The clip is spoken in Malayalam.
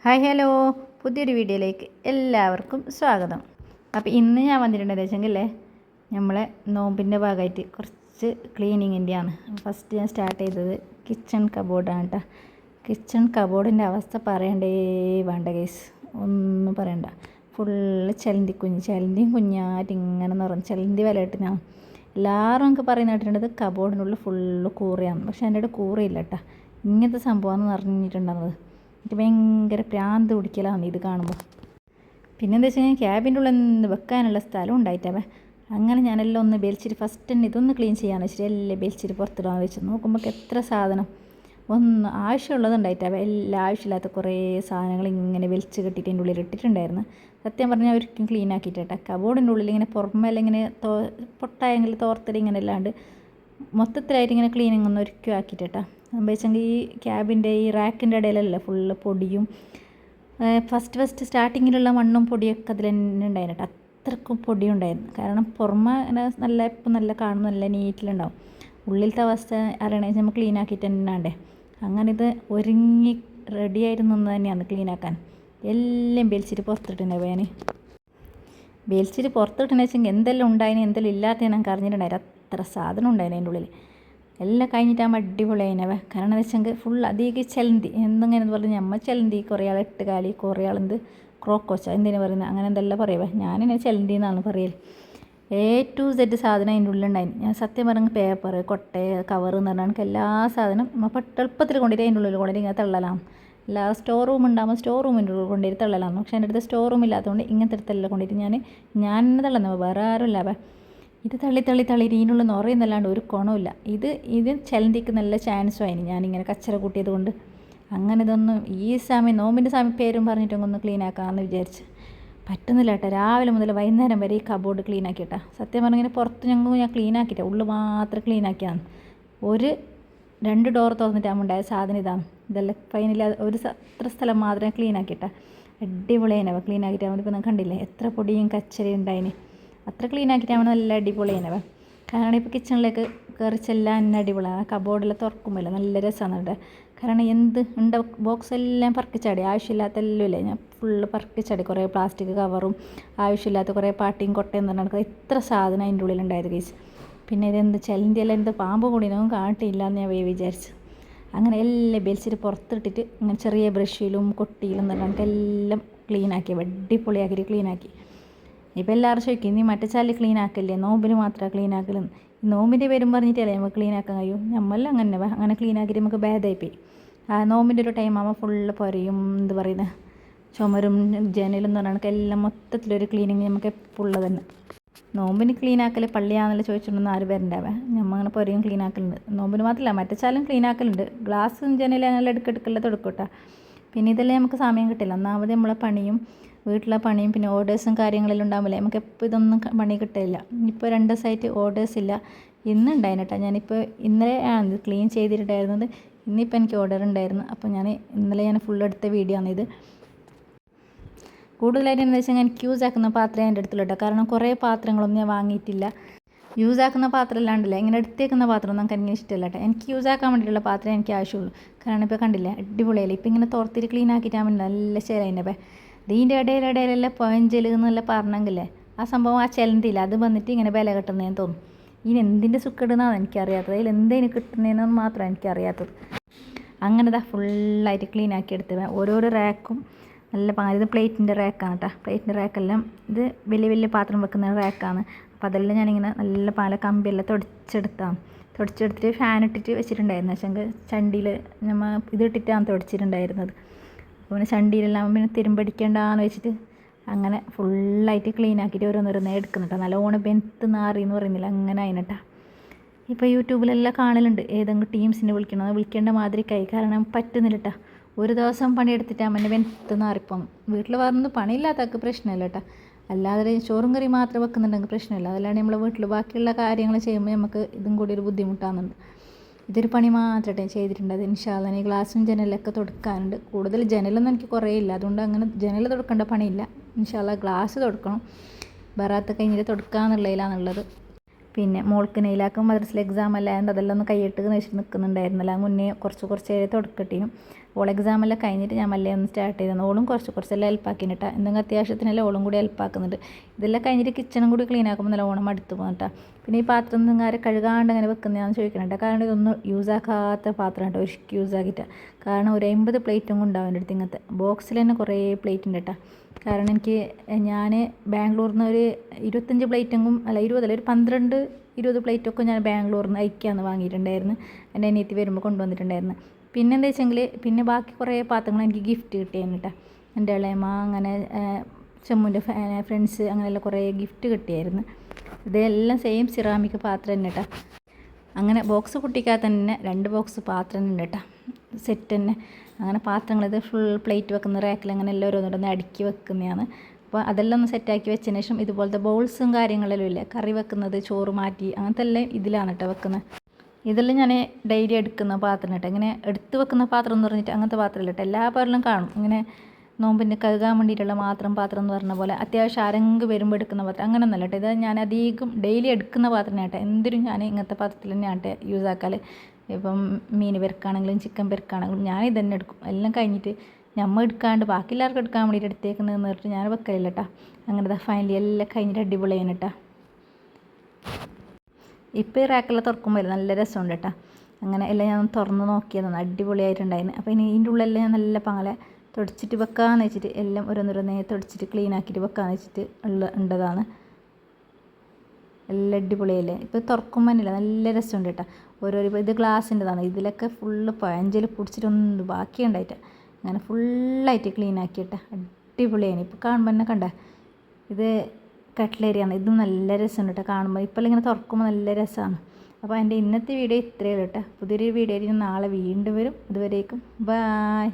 ഹായ് ഹലോ, പുതിയൊരു വീഡിയോയിലേക്ക് എല്ലാവർക്കും സ്വാഗതം. അപ്പോൾ ഇന്ന് ഞാൻ വന്നിട്ടുണ്ടെന്ന് വെച്ചെങ്കിലേ നമ്മളെ നോമ്പിൻ്റെ ഭാഗമായിട്ട് കുറച്ച് ക്ലീനിങ്ങിൻ്റെയാണ്. ഫസ്റ്റ് ഞാൻ സ്റ്റാർട്ട് ചെയ്തത് കിച്ചൺ കബോർഡാണ് കേട്ടോ. കിച്ചൺ കബോർഡിൻ്റെ അവസ്ഥ പറയണ്ടേ വേണ്ട കേസ്, ഒന്നും പറയണ്ട. ഫുള്ള് ചലന്തിയും കുഞ്ഞായിട്ട് ഇങ്ങനെ നിറഞ്ഞ് ചലന്തി വിലയിട്ട് ഞാൻ എല്ലാവരും നമുക്ക് പറയുന്ന കേട്ടിട്ടുണ്ടത് കബോർഡിനുള്ളിൽ ഫുള്ള് കൂറയാണ്. പക്ഷേ എൻ്റെ അവിടെ കൂറയില്ല കേട്ടോ. ഇങ്ങനത്തെ സംഭവമാണ് നിറഞ്ഞിട്ടുണ്ടാകുന്നത്. എനിക്ക് ഭയങ്കര പ്രാന്ത് പിടിക്കലാണ് ഇത് കാണുമ്പോൾ. പിന്നെന്താ വെച്ച് കഴിഞ്ഞാൽ ക്യാബിൻ്റെ ഉള്ളിൽ നിന്ന് വെക്കാനുള്ള സ്ഥലം ഉണ്ടായിട്ടാവേ. അങ്ങനെ ഞാനെല്ലാം ഒന്ന് ബെൽച്ചിട്ട് ഫസ്റ്റ് തന്നെ ഇതൊന്ന് ക്ലീൻ ചെയ്യാമെന്ന് വെച്ചിട്ട് എല്ലാം ബെൽച്ചിട്ട് പുറത്തിടാൻ വെച്ച് നോക്കുമ്പോൾ എത്ര സാധനം ഒന്ന് ആവശ്യമുള്ളതുണ്ടായിട്ടാവേ. എല്ലാം ആവശ്യമില്ലാത്ത കുറേ സാധനങ്ങൾ ഇങ്ങനെ വലിച്ച് കെട്ടിയിട്ട് എൻ്റെ ഉള്ളിൽ ഇട്ടിട്ടുണ്ടായിരുന്നു. സത്യം പറഞ്ഞാൽ ഒരിക്കലും ക്ലീൻ ആക്കിയിട്ടേട്ടാ. കബോർഡിൻ്റെ ഉള്ളിൽ ഇങ്ങനെ പുറമെല്ലാം ഇങ്ങനെ പൊട്ടായെങ്കിൽ തോർത്തൽ ഇങ്ങനെ അല്ലാണ്ട് മൊത്തത്തിലായിട്ട് ഇങ്ങനെ ക്ലീനിങ് ഒന്നും ഒരിക്കലും ആക്കിയിട്ടേട്ടാ. എന്താ വെച്ചെങ്കിൽ ഈ ക്യാബിൻ്റെ ഈ റാക്കിൻ്റെ ഇടയിലല്ല ഫുള്ള് പൊടിയും ഫസ്റ്റ് സ്റ്റാർട്ടിങ്ങിലുള്ള മണ്ണും പൊടിയൊക്കെ അതിൽ തന്നെ ഉണ്ടായിരുന്നു കേട്ടോ. അത്രക്കും പൊടിയുണ്ടായിരുന്നു. കാരണം പുറമെ നല്ല ഇപ്പം നല്ല കാണുമ്പോൾ നല്ല നീറ്റിലുണ്ടാവും. ഉള്ളിലത്തെ അവസ്ഥ അറിയണമെങ്കിൽ നമ്മൾ ക്ലീൻ ആക്കിയിട്ട് തന്നെ വേണ്ടേ. അങ്ങനെ ഇത് ഒരുങ്ങി റെഡിയായിട്ട് നിന്ന് തന്നെയാണ് ക്ലീൻ ആക്കാൻ. എല്ലാം ബെൽച്ചിട്ട് പുറത്തിട്ടുണ്ടാവും. ഞാൻ ബെൽച്ചിട്ട് പുറത്തിട്ടെന്ന് വെച്ചെങ്കിൽ എന്തെല്ലാം ഉണ്ടായിന് എന്തെല്ലാം ഇല്ലാത്ത ഞാൻ അറിഞ്ഞിട്ടുണ്ടായിരുന്നു. അത്ര സാധനം ഉണ്ടായിരുന്നു അതിൻ്റെ ഉള്ളിൽ. എല്ലാം കഴിഞ്ഞിട്ടാകുമ്പോൾ അടിപൊളിയായിനവ. കാരണം എന്ന് വെച്ചെങ്കിൽ ഫുൾ അധികം ചലന്തി എന്തെങ്കിലും പറഞ്ഞാൽ നമ്മൾ ചലന്തി കുറേ ആൾ 8 കാലി, കുറേ ആളെന്ത് ക്രോക്കോച്ച എന്തിനാ പറയുന്നത്, അങ്ങനെ എന്തെല്ലാം പറയുവേ. ഞാനിങ്ങനെ ചലന്തി എന്നാണ് പറയൽ. A to Z സാധനം അതിൻ്റെ ഉള്ളിലുണ്ടായിരുന്നു. ഞാൻ സത്യം പറഞ്ഞെങ്കിൽ പേപ്പർ, കൊട്ട, കവർ എന്ന് പറഞ്ഞാൽ എല്ലാ സാധനം നമ്മൾ എളുപ്പത്തിൽ കൊണ്ടിട്ട് അതിൻ്റെ ഉള്ളിൽ കൊണ്ടിട്ട് ഇങ്ങനെ തള്ളലാണ്. എല്ലാ സ്റ്റോർ റൂം ഉണ്ടാകുമ്പോൾ സ്റ്റോർ റൂമിൻ്റെ ഉള്ളിൽ കൊണ്ടിട്ട് തള്ളലാണ്. പക്ഷേ എൻ്റെ അടുത്ത് സ്റ്റോർ റൂം ഇല്ലാത്തതുകൊണ്ട് ഇങ്ങനത്തെ അടുത്തെല്ലാം കൊണ്ടിട്ട് ഞാൻ തള്ളുന്നത്, വേറെ ആരും ഇല്ലാവേ. ഇത് തള്ളി ഇതിനുള്ള നിറയുന്നല്ലാണ്ട് ഒരു ഗുണമില്ല. ഇത് ചലന്തിക്ക് നല്ല ചാൻസും ആയിന് ഞാനിങ്ങനെ കച്ചറ കൂട്ടിയത് കൊണ്ട്. അങ്ങനെ ഇതൊന്നും ഈ സമയം നോമ്പിൻ്റെ സമയം പേരും പറഞ്ഞിട്ടൊന്ന് ക്ലീൻ ആക്കാമെന്ന് വിചാരിച്ച് പറ്റുന്നില്ല കേട്ടോ. രാവിലെ മുതൽ വൈകുന്നേരം വരെ ഈ കബോർഡ് ക്ലീൻ ആക്കിയിട്ടാ. സത്യം പറഞ്ഞിങ്ങനെ പുറത്ത് ഞാൻ ക്ലീൻ ആക്കിയിട്ടാ, ഉള്ളിൽ മാത്രം ക്ലീൻ ആക്കിയാണ്. 2 ഡോർ തുറന്നിട്ടാകുമ്പോൾ സാധനം ഇതാണ്. ഇതെല്ലാം ഫൈനലി അത്ര സ്ഥലം മാത്രമേ ക്ലീൻ ആക്കിയിട്ടാ. അടിപൊളിയായിനവ ക്ലീൻ ആക്കിയിട്ടാകുമ്പോൾ. ഇപ്പോൾ നിങ്ങൾ കണ്ടില്ലേ എത്ര പൊടിയും കച്ചരയും ഉണ്ടായിന്. അത്ര ക്ലീൻ ആക്കിയിട്ടാകുമ്പോൾ നല്ല അടിപൊളിയായിനവ. കാരണം ഇപ്പോൾ കിച്ചണിലേക്ക് കറിച്ചെല്ലാം എന്നെ അടിപൊളിയാണ്. കബോർഡെല്ലാം തുറക്കുമ്പോൾ നല്ല രസമാണ് ഇവിടെ. കാരണം എന്ത് ബോക്സ് എല്ലാം പറക്കിച്ചാടി, ആവശ്യമില്ലാത്ത എല്ലാം ഇല്ലേ ഞാൻ ഫുള്ള് പറക്കിച്ചാടി. കുറേ പ്ലാസ്റ്റിക് കവറും ആവശ്യമില്ലാത്ത കുറേ പാട്ടിയും കൊട്ടയും എന്ന് പറഞ്ഞാൽ ഇത്ര സാധനം അതിൻ്റെ ഉള്ളിലുണ്ടായത് കേസ്. പിന്നെ ഇതെന്ത് ചലന്തിയെല്ലാം എന്ത് പാമ്പ് കൂടിനൊന്നും കാണിട്ടില്ല എന്ന് ഞാൻ വിചാരിച്ചു. അങ്ങനെ എല്ലാം ബെൽച്ചിട്ട് പുറത്തിട്ടിട്ട് ഇങ്ങനെ ചെറിയ ബ്രഷിലും കൊട്ടിയിലും എന്ന് പറഞ്ഞാൽ എല്ലാം ക്ലീനാക്കി അടിപൊളിയാക്കിയിട്ട് ക്ലീനാക്കി. ഇപ്പോൾ എല്ലാവരും ചോദിക്കും നീ മറ്റേ ചാലിൽ ക്ലീൻ ആക്കല്ലേ, നോമ്പിന് മാത്രമാണ് ക്ലീൻ ആക്കലെന്ന്. നോമ്പിൻ്റെ പേരും പറഞ്ഞിട്ടല്ലേ നമുക്ക് ക്ലീൻ ആക്കാൻ കഴിയും. നമ്മളെല്ലാം അങ്ങനെ ക്ലീൻ ആക്കിയിട്ട് നമുക്ക് ഭേദമായിപ്പോയി. നോമ്പിൻ്റെ ഒരു ടൈം ആകുമ്പോൾ ഫുള്ള് പൊരയും എന്ത് പറയുന്നത് ചുമരും ജനലും എന്ന് പറഞ്ഞാൽ എല്ലാം മൊത്തത്തിലൊരു ക്ലീനിങ് നമുക്ക് എപ്പോഴും ഉള്ളത് തന്നെ. നോമ്പിന് ക്ലീൻ ആക്കൽ പള്ളിയാണെന്നല്ല ചോദിച്ചിട്ടുണ്ടെന്ന് ആര് പേരുണ്ടാവേ. നമ്മൾ അങ്ങനെ പൊരയും ക്ലീൻ ആക്കലുണ്ട്. നോമ്പിന് മാത്രമല്ല മറ്റേ ചാലും ക്ലീൻ ആക്കലുണ്ട്. ഗ്ലാസ്സും ജനലും അങ്ങനെ എടുക്കെടുക്കല്ല തൊടുക്കട്ടെ. പിന്നെ ഇതെല്ലാം നമുക്ക് സമയം കിട്ടില്ല. ഒന്നാമത് നമ്മളെ പണിയും വീട്ടിലെ പണിയും പിന്നെ ഓർഡേഴ്സും കാര്യങ്ങളെല്ലാം ഉണ്ടാകുമ്പോൾ നമുക്ക് എപ്പോൾ ഇതൊന്നും പണി കിട്ടില്ല. ഇപ്പോൾ 2 ദിവസമായിട്ട് ഓർഡേഴ്സ് ഇല്ല. ഇന്നുണ്ടായിരുന്നു കേട്ടോ. ഞാനിപ്പോൾ ഇന്നലെ ആണ് ക്ലീൻ ചെയ്തിട്ടുണ്ടായിരുന്നത്. ഇന്നിപ്പോൾ എനിക്ക് ഓർഡർ ഉണ്ടായിരുന്നു. അപ്പോൾ ഇന്നലെ ഞാൻ ഫുൾ എടുത്ത വീഡിയോ ആണ് ഇത്. കൂടുതലായിട്ട് എന്താ വെച്ചാൽ എനിക്ക് യൂസ് ആക്കുന്ന പാത്രമേ എൻ്റെ അടുത്തുള്ളൂ കേട്ടോ. കാരണം കുറേ പാത്രങ്ങളൊന്നും ഞാൻ വാങ്ങിയിട്ടില്ല. യൂസ് ആക്കുന്ന പാത്രം അല്ലാണ്ടല്ലേ ഇങ്ങനെ എടുത്തേക്കുന്ന പാത്രം നമുക്ക് എനിക്ക് ഇഷ്ടമല്ല കേട്ടോ. എനിക്ക് യൂസ് ആക്കാൻ വേണ്ടിയിട്ടുള്ള പാത്രം എനിക്ക് ആവശ്യമുള്ളൂ. കാരണം ഇപ്പോൾ കണ്ടില്ലേ അടിപൊളിയല്ലേ. ഇപ്പോൾ ഇങ്ങനെ തുറത്തിട്ട് ക്ലീൻ ആക്കിയിട്ടാകുമ്പോൾ നല്ല ശരിയായിൻ്റെ. ഇതിൻ്റെ ഇടയിലെല്ലാം പഴഞ്ചൽ എന്നെല്ലാം പറഞ്ഞെങ്കിലേ ആ സംഭവം ആ ചലന്തില്ല അത് വന്നിട്ട് ഇങ്ങനെ വില കിട്ടുന്നതെന്ന് തോന്നും. ഇനി എന്തിൻ്റെ സുഖിടുന്നതാണ് എനിക്കറിയാത്തത്. അതിൽ എന്തെങ്കിലും കിട്ടുന്നതെന്ന് മാത്രം എനിക്കറിയാത്തത്. അങ്ങനെ ഫുള്ളായിട്ട് ക്ലീൻ ആക്കി എടുത്ത് ഓരോരോ റാക്കും നല്ല ഇത് പ്ലേറ്റിൻ്റെ റാക്കാണ് കേട്ടോ. പ്ലേറ്റിൻ്റെ റാക്കെല്ലാം ഇത് വലിയ പാത്രം വെക്കുന്ന റാക്കാണ്. അപ്പോൾ അതെല്ലാം ഞാനിങ്ങനെ നല്ല കമ്പിയെല്ലാം തുടച്ചെടുത്തിട്ട് ഫാൻ ഇട്ടിട്ട് വെച്ചിട്ടുണ്ടായിരുന്നു. പക്ഷേ ചണ്ടിയിൽ നമ്മൾ ഇതിട്ടിട്ടാണ് തുടച്ചിട്ടുണ്ടായിരുന്നത്. അപ്പോൾ പിന്നെ ചണ്ടിയിലെല്ലാം പിന്നെ തിരുമ്പടിക്കേണ്ടാന്ന് വെച്ചിട്ട് അങ്ങനെ ഫുള്ളായിട്ട് ക്ലീൻ ആക്കിയിട്ട് ഓരോന്നോരോന്നേ എടുക്കുന്നുട്ടോ. നല്ലോണം ബെൻത്ത് നാറി എന്ന് പറയുന്നില്ല അങ്ങനെ അതിനട്ടാ. ഇപ്പോൾ യൂട്യൂബിലെല്ലാം കാണലുണ്ട് ഏതെങ്കിലും ടീംസിനെ വിളിക്കേണ്ട മാതിരിക്കായി. കാരണം പറ്റുന്നില്ല കേട്ടോ. ഒരു ദിവസം പണിയെടുത്തിട്ടാകുമ്പോൾ എൻ്റെ ബെൻത്ത് നാറിപ്പം. വീട്ടിൽ വന്ന് പണിയില്ലാത്തവർക്ക് പ്രശ്നമില്ല കേട്ടോ. അല്ലാതെ ചോറും കറി മാത്രം വെക്കുന്നുണ്ടെങ്കിൽ പ്രശ്നമില്ല. അതല്ലാണ്ട് നമ്മളെ വീട്ടിൽ ബാക്കിയുള്ള കാര്യങ്ങൾ ചെയ്യുമ്പോൾ നമുക്ക് ഇതും കൂടി ഒരു ബുദ്ധിമുട്ടാകുന്നുണ്ട്. ഇതൊരു പണി മാത്രമായിട്ട് ചെയ്തിട്ടുണ്ട്. അത് ഇൻഷാ അല്ലാഹ് ഗ്ലാസും ജനലൊക്കെ തുടക്കാനുണ്ട്. കൂടുതൽ ജനലൊന്നും എനിക്ക് കുറേ ഇല്ല, അതുകൊണ്ട് അങ്ങനെ ജനൽ തുടക്കേണ്ട പണിയില്ല. ഇൻഷാ അല്ലാഹ് ഗ്ലാസ് തുടക്കണം. ബറാത്ത് കഴിഞ്ഞിട്ട് തുടക്കാന്നുള്ളതിലാണുള്ളത്. പിന്നെ മോൾക്ക് നെയിലാക്കും മദ്രസയിൽ എക്സാം അല്ലാണ്ട് അതെല്ലാം ഒന്ന് കൈയ്യിട്ട് വെച്ചിട്ട് നിൽക്കുന്നുണ്ടായിരുന്നില്ല. മുന്നേ കുറച്ച് തുടക്കട്ടീനും. ഓൾ എക്സാമെല്ലാം കഴിഞ്ഞിട്ട് ഞാൻ മല്ലേ ഒന്ന് സ്റ്റാർട്ട് ചെയ്തത്. ഓളും കുറച്ചെല്ലാം ഹെൽപ്പാക്കിന് കേട്ടോ. എന്തെങ്കിലും അത്യാവശ്യത്തിനെല്ലാം ഓളും കൂടി ഹെൽപ്പാക്കുന്നുണ്ട്. ഇതെല്ലാം കഴിഞ്ഞിട്ട് കിച്ചണും കൂടി ക്ലീൻ ആക്കുമ്പോൾ നല്ല ഓണം അടുത്ത് പോകുന്നുട്ടാ. പിന്നെ ഈ പാത്രം നിങ്ങാരെ കഴുകാണ്ട് അങ്ങനെ വെക്കുന്നതാണെന്ന് ചോദിക്കണേട്ടോ. കാരണം ഇതൊന്നും യൂസ് ആക്കാത്ത പാത്രം കേട്ടോ, ഒരിക്കലും യൂസ് ആക്കിയിട്ടാണ്. കാരണം ഒരു 50 പ്ലേറ്റും ഉണ്ടാവും എൻ്റെ അടുത്ത്. ഇങ്ങനത്തെ ബോക്സിൽ തന്നെ കുറേ പ്ലേറ്റ് ഉണ്ട് കേട്ടോ. കാരണം ഞാൻ ബാംഗ്ലൂരിൽ നിന്ന് ഒരു 25 പ്ലേറ്റെങ്കിലും അല്ല 20 ഒരു 12-20 പ്ലേറ്റൊക്കെ ഞാൻ ബാംഗ്ലൂരിൽ നിന്ന് അയക്കാമെന്ന് വാങ്ങിയിട്ടുണ്ടായിരുന്നു. എൻ്റെ അനിയത്തി വരുമ്പോൾ കൊണ്ടുവന്നിട്ടുണ്ടായിരുന്നു. പിന്നെ എന്താ വെച്ചെങ്കിൽ പിന്നെ ബാക്കി കുറേ പാത്രങ്ങൾ എനിക്ക് ഗിഫ്റ്റ് കിട്ടിയായിരുന്നു കേട്ടോ. എൻ്റെ ഇളയമ്മ അങ്ങനെ ചെമ്മുൻ്റെ ഫ്രണ്ട്സ് അങ്ങനെയെല്ലാം കുറേ ഗിഫ്റ്റ് കിട്ടിയായിരുന്നു. ഇതെല്ലാം സെയിം സിറാമിക് പാത്രം തന്നെ കേട്ടോ. അങ്ങനെ ബോക്സ് പൊട്ടിക്കാതെ തന്നെ 2 ബോക്സ് പാത്രം ഉണ്ട് കേട്ടോ, സെറ്റ് തന്നെ. അങ്ങനെ പാത്രങ്ങൾ ഇത് ഫുൾ പ്ലേറ്റ് വെക്കുന്ന റാക്കിൽ അങ്ങനെ എല്ലാം ഓരോന്നോടൊന്ന് അടുക്കി വെക്കുന്നതാണ്. അപ്പോൾ അതെല്ലാം ഒന്ന് സെറ്റാക്കി വെച്ചതിന് ശേഷം ഇതുപോലത്തെ ബൗൾസും കാര്യങ്ങളെല്ലാം ഇല്ലേ, കറി വെക്കുന്നത്, ചോറ് മാറ്റി അങ്ങനത്തെ എല്ലാം ഇതിലാണ് കേട്ടോ വെക്കുന്നത്. ഇതെല്ലാം ഞാൻ ഡെയിലി എടുക്കുന്ന പാത്രം കേട്ടോ. ഇങ്ങനെ എടുത്ത് വെക്കുന്ന പാത്രം എന്ന് പറഞ്ഞിട്ട് അങ്ങനത്തെ പാത്രമില്ല കേട്ടോ. എല്ലാ പാത്രങ്ങളും കാണും ഇങ്ങനെ നോമ്പിന് കഴുകാൻ വേണ്ടിയിട്ടുള്ള പാത്രം എന്ന് പറഞ്ഞ പോലെ അത്യാവശ്യം ആരെങ്കിലും വരുമ്പോൾ എടുക്കുന്ന പാത്രം അങ്ങനെയൊന്നുമല്ല കേട്ടോ. ഇത് ഞാൻ അധികം ഡെയിലി എടുക്കുന്ന പാത്രം കേട്ടോ. എന്തിനും ഞാൻ ഇങ്ങനത്തെ പാത്രത്തിൽ തന്നെയാണ് കേട്ടോ യൂസ് ആക്കാൽ. ഇപ്പം മീൻ പെരുക്കാണെങ്കിലും ചിക്കൻ പെരുക്കാണെങ്കിലും ഞാൻ ഇതന്നെ എടുക്കും. എല്ലാം കഴിഞ്ഞിട്ട് നമ്മൾ എടുക്കാണ്ട് ബാക്കി എല്ലാവർക്കും എടുക്കാൻ വേണ്ടിയിട്ട് എടുത്തേക്കുന്നതെന്ന് പറഞ്ഞിട്ട് ഞാൻ വെക്കലില്ല കേട്ടോ. അങ്ങനത്തെ ഫൈനലി എല്ലാം കഴിഞ്ഞിട്ട് അടിപൊളിയാണ് കേട്ടോ. ഇപ്പോൾ ഈ റാക്കെല്ലാം തുറക്കുമ്പോൾ നല്ല രസമുണ്ട് കേട്ടോ. അങ്ങനെ എല്ലാം ഞാൻ തുറന്ന് നോക്കിയതാണ്, അടിപൊളിയായിട്ടുണ്ടായിരുന്നു. അപ്പോൾ ഇനി ഇതിൻ്റെ ഉള്ളിലെല്ലാം ഞാൻ നല്ല പങ്ങളെ തുടച്ചിട്ട് വെക്കാമെന്ന് വെച്ചിട്ട് എല്ലാം ഓരോന്നോരോന്നേ തുടച്ചിട്ട് ക്ലീൻ ആക്കിയിട്ട് വെക്കാമെന്ന് വെച്ചിട്ട് ഉണ്ടതാണ്. എല്ലാം അടിപൊളിയല്ലേ. ഇപ്പോൾ തുറക്കുമ്പോൾ തന്നെയില്ല നല്ല രസമുണ്ട് കേട്ടോ. ഓരോരോ ഇത് ഗ്ലാസിൻ്റെതാണ്. ഇതിലൊക്കെ ഫുള്ള് പഴഞ്ചൽ പിടിച്ചിട്ടൊന്നും ബാക്കിയുണ്ടായിട്ട് അങ്ങനെ ഫുള്ളായിട്ട് ക്ലീൻ ആക്കിയിട്ട് അടിപൊളിയാണ്. ഇപ്പോൾ കാണുമ്പോൾ തന്നെ കണ്ടേ, ഇത് കട്ട്ലേരിയാണ്. ഇതും നല്ല രസമുണ്ട് കേട്ടോ കാണുമ്പോൾ. ഇപ്പോൾ ഇങ്ങനെ തുറക്കുമ്പോൾ നല്ല രസമാണ്. അപ്പോൾ എൻ്റെ ഇന്നത്തെ വീഡിയോ ഇത്രയേ ഉള്ളൂ കേട്ടോ. പുതിയൊരു വീഡിയോയിൽ നാളെ വീണ്ടും വരും. അതുവരേക്കും ബായ്.